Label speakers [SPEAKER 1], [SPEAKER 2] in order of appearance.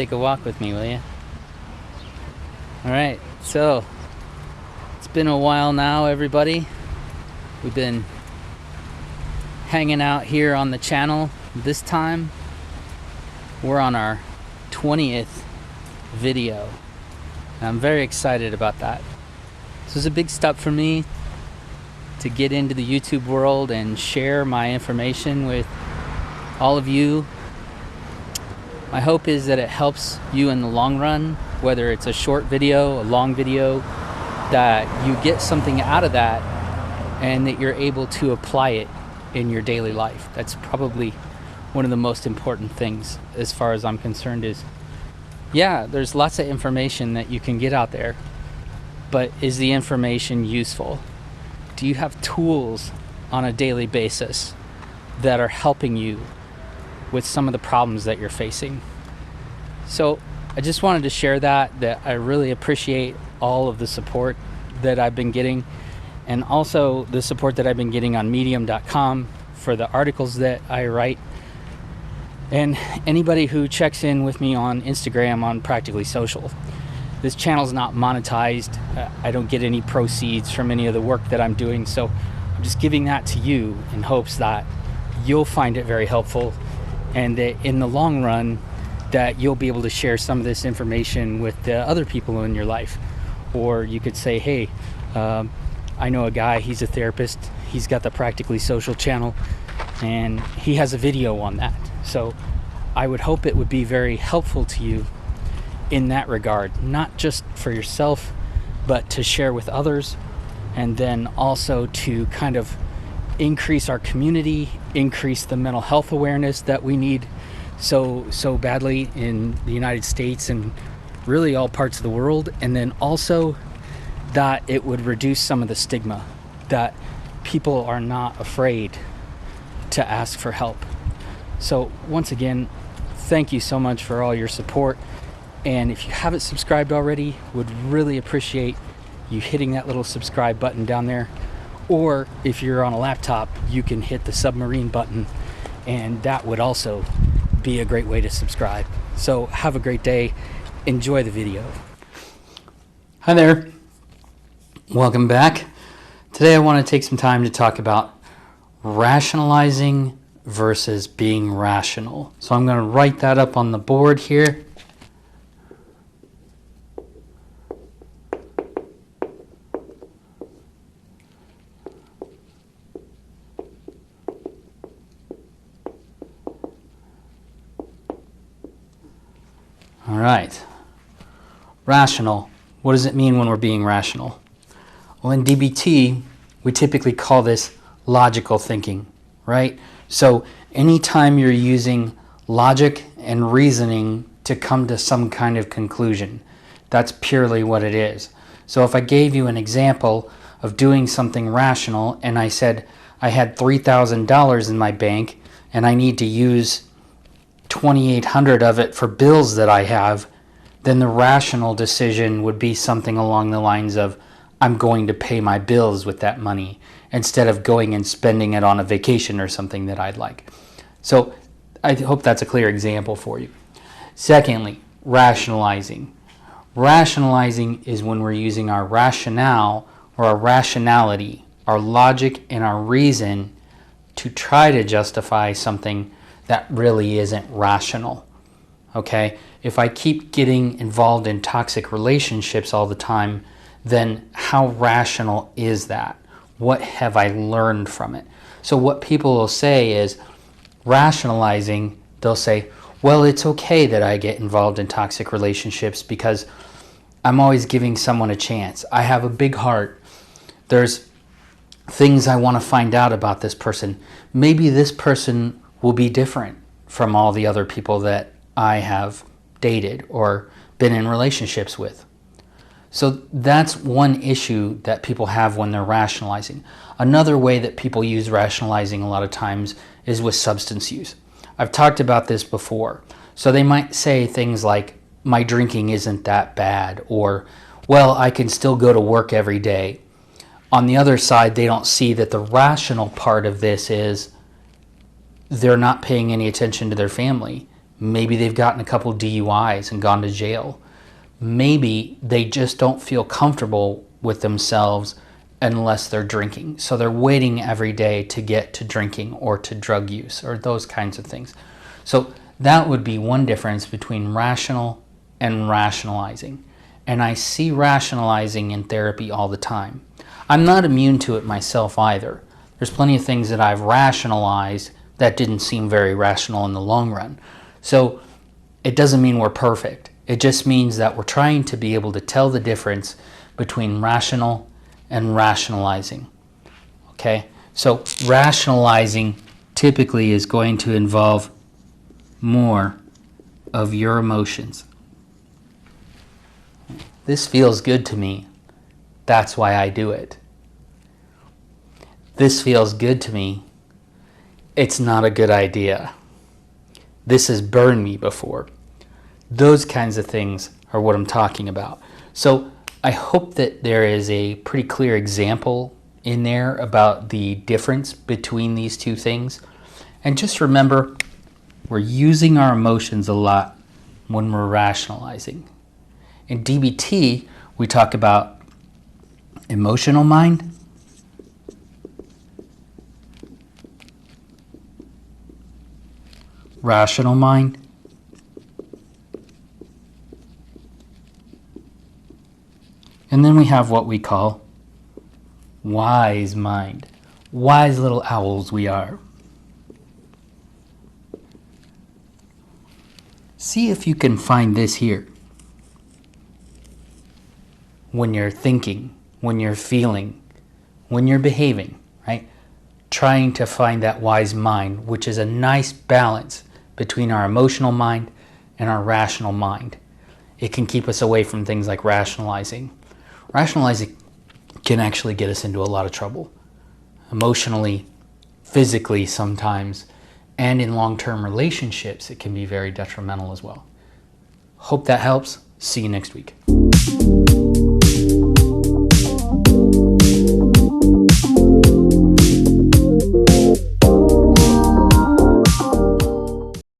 [SPEAKER 1] take a walk with me, will you? Alright, so it's been a while now, everybody. We've been hanging out here on the channel. This time we're on our 20th video. And I'm very excited about that. This is a big step for me to get into the YouTube world and share my information with all of you. My hope is that it helps you in the long run, whether it's a short video, a long video, that you get something out of that and that you're able to apply it in your daily life. That's probably one of the most important things as far as I'm concerned is, yeah, there's lots of information that you can get out there, but is the information useful? Do you have tools on a daily basis that are helping you with some of the problems that you're facing? So I just wanted to share that I really appreciate all of the support that I've been getting, and also the support that I've been getting on medium.com for the articles that I write, and anybody who checks in with me on Instagram on Practically Social. This channel's not monetized. I don't get any proceeds from any of the work that I'm doing, so I'm just giving that to you in hopes that you'll find it very helpful, and that in the long run that you'll be able to share some of this information with the other people in your life. Or you could say, hey, I know a guy, he's a therapist, he's got the Practically Social channel, and he has a video on that. So I would hope it would be very helpful to you in that regard, not just for yourself, but to share with others, and then also to kind of increase our community, increase the mental health awareness that we need so badly in the United States and really all parts of the world. And then also that it would reduce some of the stigma, that people are not afraid to ask for help. So once again, thank you so much for all your support. And if you haven't subscribed already, would really appreciate you hitting that little subscribe button down there. Or if you're on a laptop, you can hit the submarine button, and that would also be a great way to subscribe. So have a great day. Enjoy the video. Hi there. Welcome back. Today I want to take some time to talk about rationalizing versus being rational. So I'm going to write that up on the board here. All right. Rational. What does it mean when we're being rational? Well, in DBT, we typically call this logical thinking, right? So anytime you're using logic and reasoning to come to some kind of conclusion, that's purely what it is. So if I gave you an example of doing something rational and I said I had $3,000 in my bank and I need to use $2,800 of it for bills that I have, then the rational decision would be something along the lines of, I'm going to pay my bills with that money instead of going and spending it on a vacation or something that I'd like. So I hope that's a clear example for you. Secondly, rationalizing. Rationalizing is when we're using our rationale or our rationality, our logic and our reason to try to justify something that really isn't rational. Okay? If I keep getting involved in toxic relationships all the time, then how rational is that? What have I learned from it? So what people will say is, rationalizing, they'll say, well, it's okay that I get involved in toxic relationships because I'm always giving someone a chance. I have a big heart. There's things I want to find out about this person. Maybe this person will be different from all the other people that I have dated or been in relationships with. So that's one issue that people have when they're rationalizing. Another way that people use rationalizing a lot of times is with substance use. I've talked about this before. So they might say things like, my drinking isn't that bad, or, well, I can still go to work every day. On the other side, they don't see that the rational part of this is they're not paying any attention to their family. Maybe they've gotten a couple DUIs and gone to jail. Maybe they just don't feel comfortable with themselves unless they're drinking. So they're waiting every day to get to drinking or to drug use or those kinds of things. So that would be one difference between rational and rationalizing. And I see rationalizing in therapy all the time. I'm not immune to it myself either. There's plenty of things that I've rationalized that didn't seem very rational in the long run. So it doesn't mean we're perfect. It just means that we're trying to be able to tell the difference between rational and rationalizing. Okay? So rationalizing typically is going to involve more of your emotions. This feels good to me. That's why I do it. This feels good to me. It's not a good idea. This has burned me before. Those kinds of things are what I'm talking about. So I hope that there is a pretty clear example in there about the difference between these two things. And just remember, we're using our emotions a lot when we're rationalizing. In DBT, we talk about emotional mind, rational mind, and then we have what we call wise mind. Wise little owls we are. See if you can find this here. When you're thinking, when you're feeling, when you're behaving, right? Trying to find that wise mind, which is a nice balance between our emotional mind and our rational mind. It can keep us away from things like rationalizing. Rationalizing can actually get us into a lot of trouble, emotionally, physically sometimes, and in long-term relationships, it can be very detrimental as well. Hope that helps. See you next week.